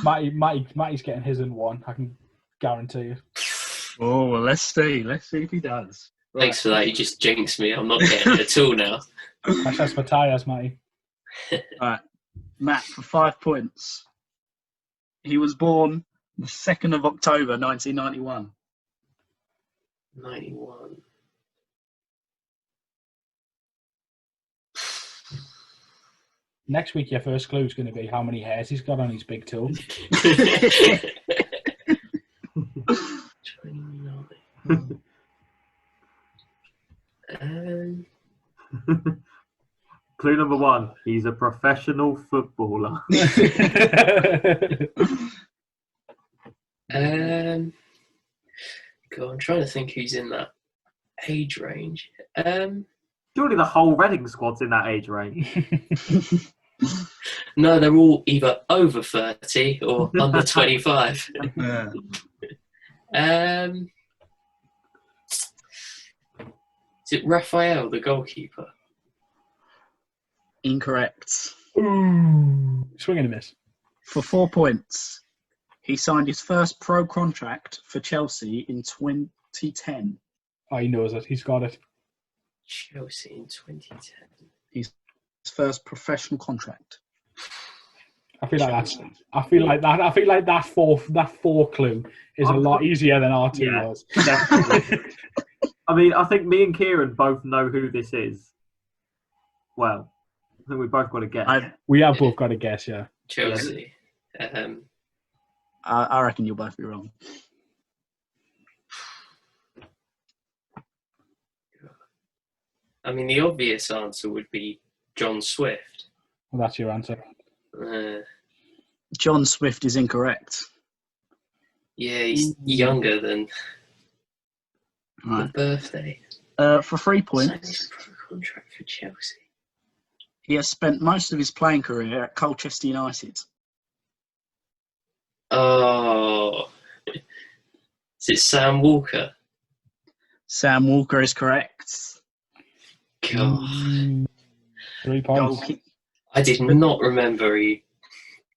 [SPEAKER 2] Matty's getting his in 1. I can guarantee you.
[SPEAKER 1] oh, well, let's see. Let's see if he does. Right.
[SPEAKER 4] Thanks for that. You just jinxed me. I'm not getting it at all now.
[SPEAKER 2] That's for tyres, Matty.
[SPEAKER 1] Right. Matt, for 5 points. He was born the 2nd of October, 1991.
[SPEAKER 4] 91.
[SPEAKER 2] Next week, your first clue is going to be how many hairs he's got on his big toe.
[SPEAKER 4] 29.
[SPEAKER 3] Clue number 1. He's a professional footballer.
[SPEAKER 4] God, I'm trying to think who's in that age range.
[SPEAKER 3] Surely the whole Reading squad's in that age range.
[SPEAKER 4] No, they're all either over 30 or under 25.
[SPEAKER 1] Yeah.
[SPEAKER 4] Is it Raphael, the goalkeeper?
[SPEAKER 1] Incorrect.
[SPEAKER 2] Ooh. Swing and a miss.
[SPEAKER 1] For 4 points, he signed his first pro contract for Chelsea in 2010.
[SPEAKER 2] Oh, he knows it. He's got it.
[SPEAKER 4] Chelsea in 2010.
[SPEAKER 1] His first professional contract.
[SPEAKER 2] I feel like that four clue is a lot easier than R2 was.
[SPEAKER 3] Definitely. I mean, I think me and Kieran both know who this is. Well, I think we both got to guess.
[SPEAKER 2] We have both got to guess, yeah.
[SPEAKER 4] Chelsea.
[SPEAKER 1] I reckon you'll both be wrong.
[SPEAKER 4] I mean, the obvious answer would be John Swift.
[SPEAKER 2] Well, that's your answer.
[SPEAKER 1] John Swift is incorrect.
[SPEAKER 4] Yeah, he's younger than
[SPEAKER 1] Right.
[SPEAKER 4] the birthday.
[SPEAKER 1] For 3 points,
[SPEAKER 4] Signed his pro contract for Chelsea.
[SPEAKER 1] he has spent most of his playing career at Colchester United.
[SPEAKER 4] Oh, is it Sam Walker?
[SPEAKER 1] Sam Walker is correct.
[SPEAKER 4] God,
[SPEAKER 2] 3
[SPEAKER 1] Goal
[SPEAKER 2] points.
[SPEAKER 1] kick.
[SPEAKER 4] I did not remember he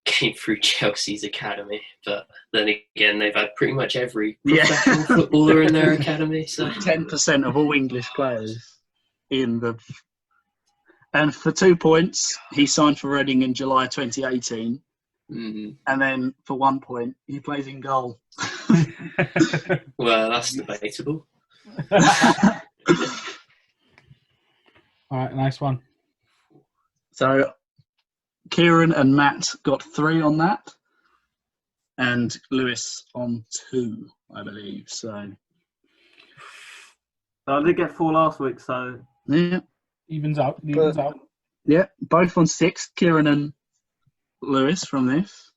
[SPEAKER 4] came through Chelsea's academy, but then again, they've had pretty much every professional footballer in their academy. So
[SPEAKER 1] 10% of all English players in the. And for 2 points, he signed for Reading in July 2018. And then for 1 point, he plays in goal.
[SPEAKER 4] well, that's debatable.
[SPEAKER 2] All right, nice one.
[SPEAKER 1] So Kieran and Matt got 3 on that, and Lewis on 2, I believe. So
[SPEAKER 3] I did get 4 last week, so
[SPEAKER 1] yeah,
[SPEAKER 2] Evens out.
[SPEAKER 1] yeah, both on 6. Kieran and Lewis from this.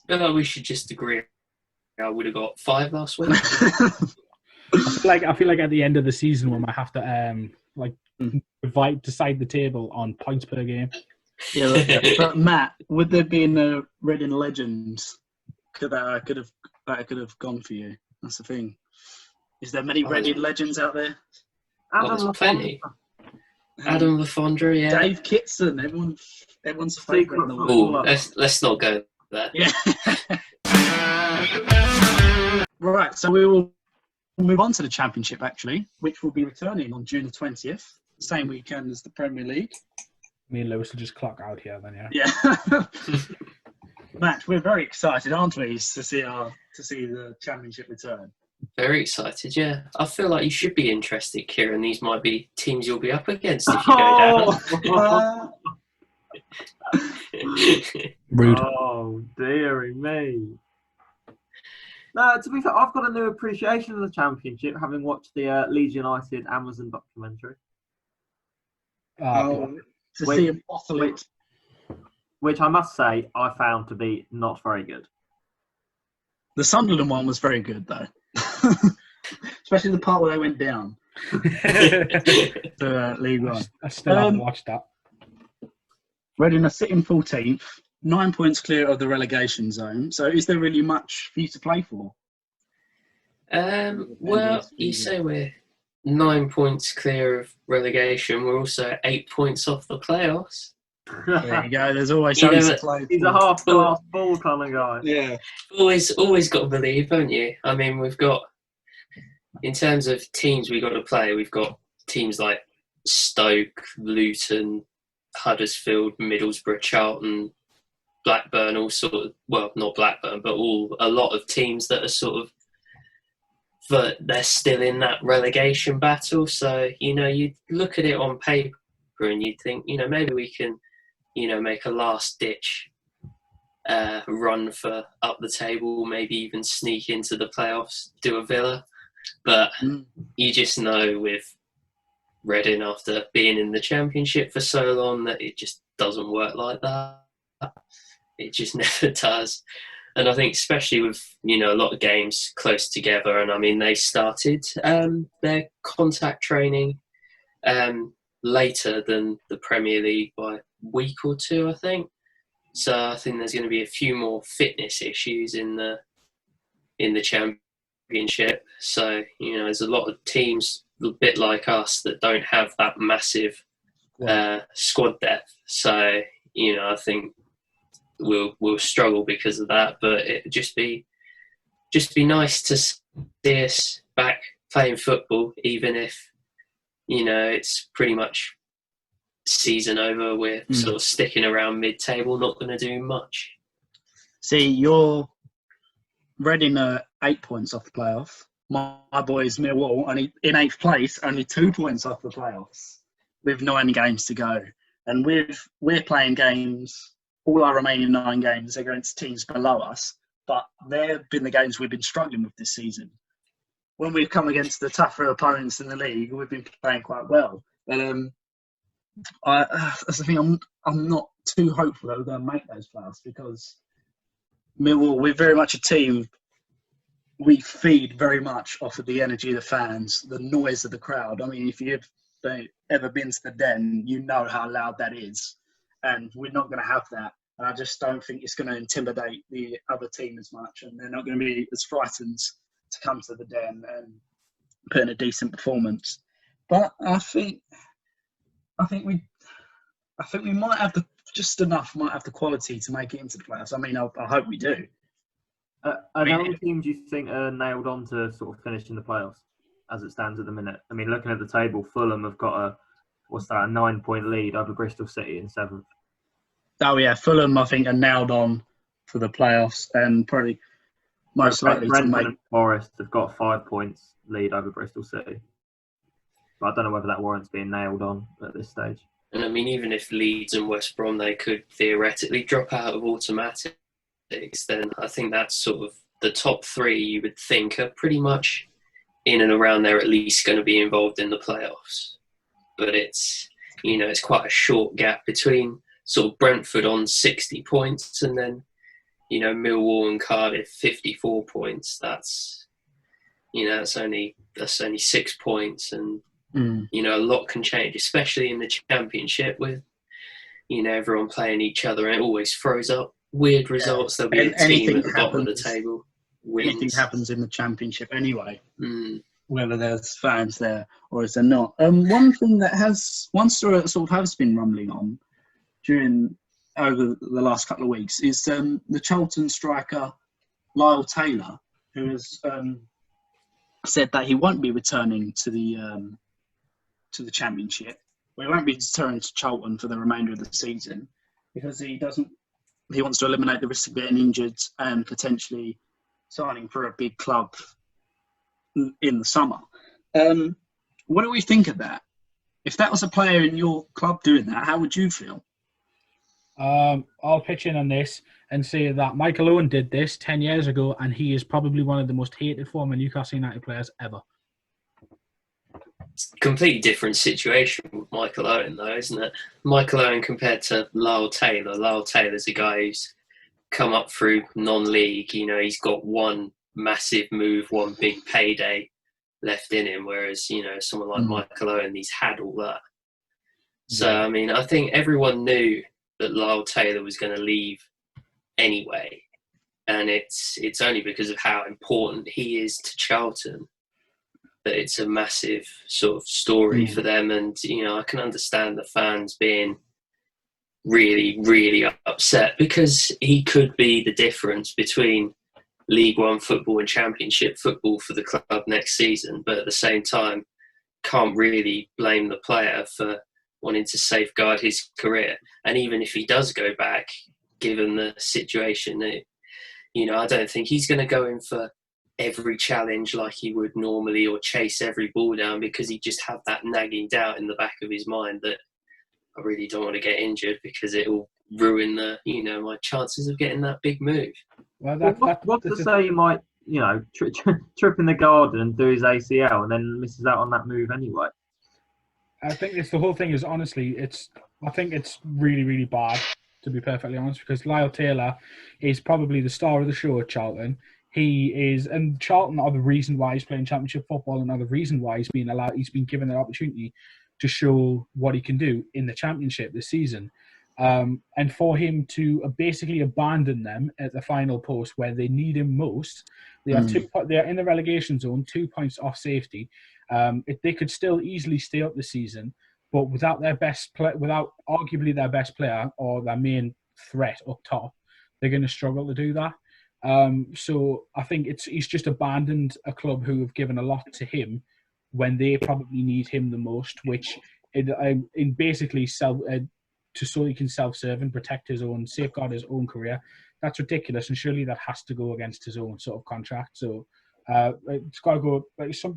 [SPEAKER 4] We should just agree. I would have got 5 last week.
[SPEAKER 2] I feel like at the end of the season we might have to decide the table on points per game.
[SPEAKER 1] Yeah, but Matt, would there be no Reading legends that could have gone for you? That's the thing. Is there many Reading legends out there?
[SPEAKER 4] There's plenty. Adam Lafondra, yeah.
[SPEAKER 1] Dave Kitson, everyone's favourite in the world.
[SPEAKER 4] Oh, let's not go there.
[SPEAKER 1] Yeah. Right, so we will move on to the Championship, actually, which will be returning on June the 20th, same weekend as the Premier League.
[SPEAKER 2] Me and Lewis will just clock out here then, yeah.
[SPEAKER 1] Yeah. Matt, we're very excited, aren't we, to see the Championship return?
[SPEAKER 4] Very excited, yeah. I feel like you should be interested, Kieran. These might be teams you'll be up against if you go down.
[SPEAKER 2] Rude.
[SPEAKER 3] Oh, dearie me. No, to be fair, I've got a new appreciation of the Championship, having watched the Leeds United Amazon documentary.
[SPEAKER 1] To see him bottle it.
[SPEAKER 3] Which I must say, I found to be not very good.
[SPEAKER 1] The Sunderland one was very good, though. Especially the part where they went down to League One.
[SPEAKER 2] I still haven't watched that.
[SPEAKER 1] Reading are sitting 14th, 9 points clear of the relegation zone. So is there really much for you to play for?
[SPEAKER 4] Well, you say we're 9 points clear of relegation. We're also 8 points off the playoffs.
[SPEAKER 1] There you go. There's always something to play.
[SPEAKER 3] He's a half-glass ball kind of guy.
[SPEAKER 1] Yeah.
[SPEAKER 4] Always got to believe, haven't you? I mean, we've got, in terms of teams we got to play, we've got teams like Stoke, Luton, Huddersfield, Middlesbrough, Charlton, Blackburn, all sort of, well, not Blackburn, but a lot of teams that are sort of, but they're still in that relegation battle. So, you look at it on paper and you'd think, maybe we can, make a last-ditch run for up the table, maybe even sneak into the playoffs, do a Villa. But you just know with Reading, after being in the Championship for so long, that it just doesn't work like that. It just never does. And I think especially with, a lot of games close together, and I mean, they started their contact training later than the Premier League by a week or two, I think. So I think there's going to be a few more fitness issues in the Championship. So, there's a lot of teams a bit like us that don't have that massive squad depth. So, I think we'll struggle because of that. But it'd just be nice to see us back playing football, even if it's pretty much season over. We're sort of sticking around mid-table, not going to do much.
[SPEAKER 1] See, you're Reading 8 points off the playoff. My boys Millwall only in 8th place, only 2 points off the playoffs, with 9 games to go. And we're playing games. All our remaining 9 games are against teams below us, but they've been the games we've been struggling with this season. When we've come against the tougher opponents in the league, we've been playing quite well. But that's the thing. I'm not too hopeful that we're going to make those playoffs, because Millwall, we're very much a team. We feed very much off of the energy of the fans, the noise of the crowd. I mean, if you've ever been to the Den, you know how loud that is. And we're not going to have that. And I just don't think it's going to intimidate the other team as much. And they're not going to be as frightened to come to the Den and put in a decent performance. But I think we might have might have the quality to make it into the playoffs. I mean, I hope we do.
[SPEAKER 3] How many teams do you think are nailed on to sort of finish in the playoffs as it stands at the minute? I mean, looking at the table, Fulham have got a 9-point lead over Bristol City in 7th.
[SPEAKER 1] Oh yeah, Fulham I think are nailed on for the playoffs and probably most likely to make.
[SPEAKER 3] And Forest have got a 5 points lead over Bristol City. But I don't know whether that warrants being nailed on at this stage.
[SPEAKER 4] And I mean, even if Leeds and West Brom, they could theoretically drop out of automatics, then I think that's sort of the top 3 you would think are pretty much in and around there, at least going to be involved in the playoffs. But it's quite a short gap between sort of Brentford on 60 points and then, Millwall and Cardiff 54 points. That's only 6 points, and a lot can change, especially in the Championship with, everyone playing each other, and it always throws up weird results. There'll be a team at the bottom of the table wins.
[SPEAKER 1] Anything happens in the Championship anyway, whether there's fans there or is there not. One story that sort of has been rumbling on over the last couple of weeks is the Charlton striker Lyle Taylor, who has said that he won't be returning to the Championship. Well, he won't be returning to Charlton for the remainder of the season because he wants to eliminate the risk of getting injured and potentially signing for a big club in the summer. What do we think of that? If that was a player in your club doing that, how would you feel?
[SPEAKER 2] I'll pitch in on this and say that Michael Owen did this 10 years ago, and he is probably one of the most hated former Newcastle United players ever.
[SPEAKER 4] It's a completely different situation with Michael Owen, though, isn't it? Michael Owen compared to Lyle Taylor. Lyle Taylor's a guy who's come up through non-league. He's got one massive move, one big payday left in him, whereas, someone like Michael Owen, he's had all that. So, I mean, I think everyone knew that Lyle Taylor was going to leave anyway. And it's only because of how important he is to Charlton that it's a massive sort of story for them. And, I can understand the fans being really, really upset because he could be the difference between League One football and Championship football for the club next season. But at the same time, can't really blame the player for wanting to safeguard his career. And even if he does go back, given the situation, I don't think he's going to go in for every challenge like he would normally or chase every ball down, because he just have that nagging doubt in the back of his mind that I really don't want to get injured because it will ruin my chances of getting that big move.
[SPEAKER 3] Well, what's to say he might, trip in the garden and do his ACL and then misses out on that move anyway?
[SPEAKER 2] I think the whole thing is, honestly, I think it's really, really bad, to be perfectly honest, because Lyle Taylor is probably the star of the show at Charlton. And Charlton are the reason why he's playing Championship football, and are the reason why he's been given the opportunity to show what he can do in the Championship this season. And for him to basically abandon them at the final post where they need him most, they are in the relegation zone, 2 points off safety. They could still easily stay up this season, but without arguably their best player or their main threat up top, they're going to struggle to do that. So I think he's just abandoned a club who have given a lot to him when they probably need him the most, which in basically so he can self-serve and protect his own, safeguard his own career. That's ridiculous, and surely that has to go against his own sort of contract. So it's got to go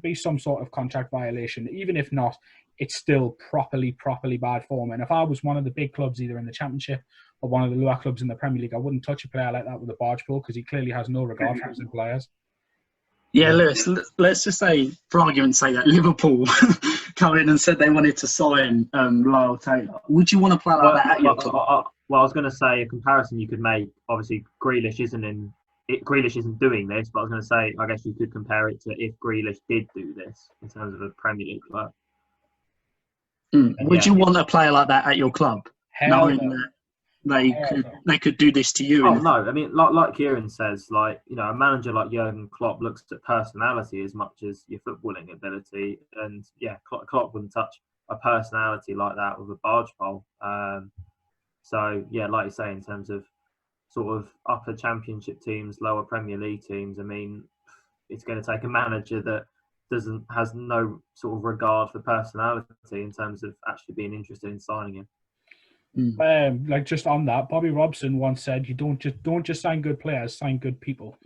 [SPEAKER 2] be some sort of contract violation. Even if not, it's still properly bad form. And if I was one of the big clubs, either in the Championship or one of the lower clubs in the Premier League, I wouldn't touch a player like that with a barge pole, because he clearly has no regard for his employers.
[SPEAKER 1] Yeah, Lewis, let's just say, for argument's sake, that Liverpool come in and said they wanted to sign Lyle Taylor. Would you want to play like that at your club?
[SPEAKER 3] Well, I was going to say a comparison you could make. Obviously, Grealish isn't doing this, but I was going to say I guess you could compare it to if Grealish did do this in terms of a Premier League club.
[SPEAKER 1] Would you want a player like that at your club, knowing that they could do this to you?
[SPEAKER 3] Oh no! I mean, like Kieran says, like a manager like Jurgen Klopp looks at personality as much as your footballing ability, and Klopp wouldn't touch a personality like that with a barge pole. So yeah, like you say, in terms of sort of upper Championship teams, lower Premier League teams, I mean, it's going to take a manager that has no sort of regard for personality in terms of actually being interested in signing him.
[SPEAKER 2] Like just on that, Bobby Robson once said, "You don't just sign good players, sign good people."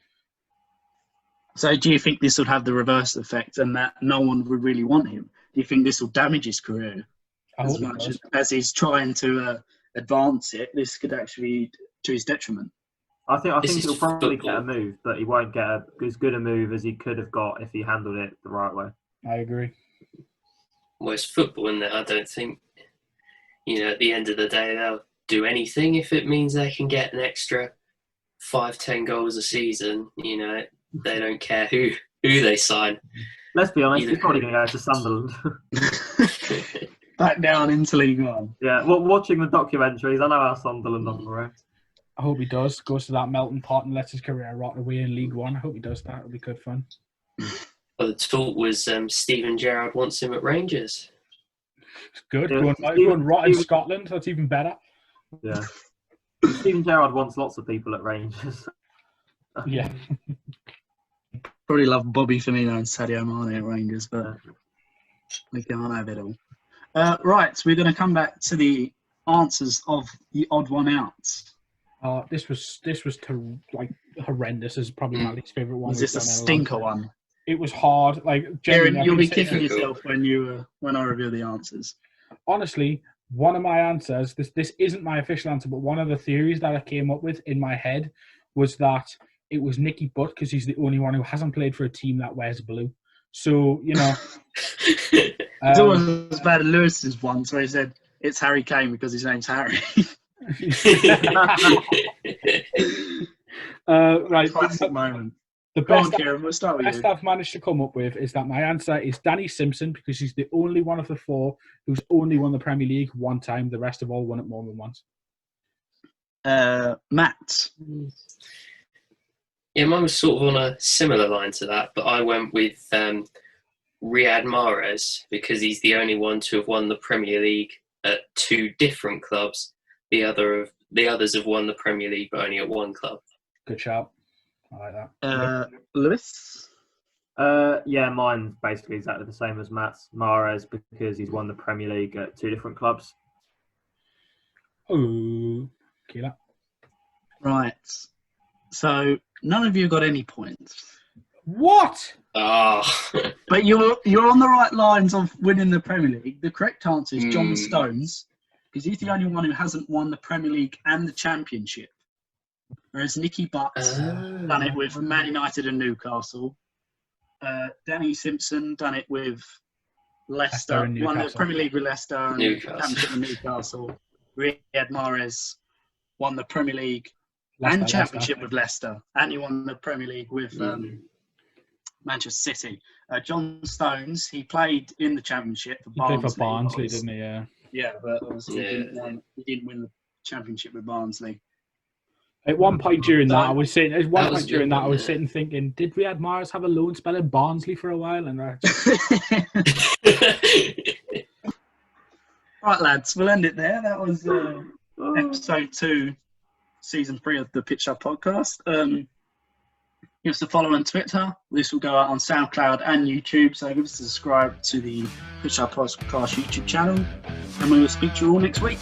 [SPEAKER 1] So, do you think this would have the reverse effect, and that no one would really want him? Do you think this will damage his career as much as he's trying to advance it? This could actually be to his detriment.
[SPEAKER 3] I think he'll probably get a move, but he won't get as good a move as he could have got if he handled it the right way.
[SPEAKER 2] I agree.
[SPEAKER 4] Well, it's football, and I don't think, at the end of the day, they'll do anything if it means they can get an extra 5-10 goals a season. They don't care who they sign.
[SPEAKER 3] Let's be honest, he's probably going to go to Sunderland.
[SPEAKER 1] Back down into League One.
[SPEAKER 3] Yeah, well, watching the documentaries, I know how Sunderland operate.
[SPEAKER 2] I hope he does. Goes to that melting pot and lets his career rot away in League One. I hope he does that. It'll be good fun.
[SPEAKER 4] Well, the talk was Steven Gerrard wants him at Rangers.
[SPEAKER 2] It's good. Yeah, going rot in Scotland. That's even better.
[SPEAKER 3] Yeah. Steven Gerrard wants lots of people at Rangers.
[SPEAKER 2] Yeah.
[SPEAKER 1] Probably love Bobby Firmino and Sadio Mane at Rangers, but we can't have it all. Right, so we're going to come back to the answers of the odd one outs.
[SPEAKER 2] This was horrendous. This is probably my least favourite one.
[SPEAKER 1] Was this a stinker one?
[SPEAKER 2] It was hard.
[SPEAKER 1] Aaron, you'll be kicking yourself when I reveal the answers.
[SPEAKER 2] Honestly, one of my answers, this isn't my official answer, but one of the theories that I came up with in my head was that it was Nicky Butt because he's the only one who hasn't played for a team that wears blue. So,
[SPEAKER 1] it's almost as bad as Lewis's one, where he said it's Harry Kane because his name's Harry.
[SPEAKER 2] Right.
[SPEAKER 1] Classic moment.
[SPEAKER 2] The
[SPEAKER 1] best, Kieran, we'll start with
[SPEAKER 2] best I've managed to come up with is that my answer is Danny Simpson because he's the only one of the four who's only won the Premier League one time. The rest have all won it more than once.
[SPEAKER 1] Matt.
[SPEAKER 4] Yeah, mine was sort of on a similar line to that, but I went with Riyad Mahrez because he's the only one to have won the Premier League at 2 different clubs. The others have won the Premier League, but only at one club.
[SPEAKER 2] Good shout. I like that.
[SPEAKER 1] Lewis?
[SPEAKER 3] Yeah, mine's basically exactly the same as Matt's. Mahrez because he's won the Premier League at 2 different clubs.
[SPEAKER 2] Oh, killer.
[SPEAKER 1] Right. So none of you got any points.
[SPEAKER 2] What?
[SPEAKER 4] Oh.
[SPEAKER 1] But you're on the right lines of winning the Premier League. The correct answer is John Stones, because he's the only one who hasn't won the Premier League and the Championship. Whereas Nicky Butt done it with Man United and Newcastle. Danny Simpson done it with Leicester. Won the Premier League with Leicester and Championship with Newcastle. Riyad Mahrez won the Premier League and Championship with Leicester. And he won the Premier League with Manchester City. John Stones, he played in the Championship for Barnsley.
[SPEAKER 2] He played for Barnsley, didn't he? Yeah.
[SPEAKER 1] Yeah, but obviously he didn't win the Championship with Barnsley.
[SPEAKER 2] At one point during that, I was sitting thinking, did Riyad Mahrez have a loan spell in Barnsley for a while? And
[SPEAKER 1] right, lads, we'll end it there. That was episode 2, season 3 of the Pitchside Podcast. Give us a follow on Twitter. This will go out on SoundCloud and YouTube, so give us a subscribe to the Pitchside Podcast YouTube channel, and we will speak to you all next week.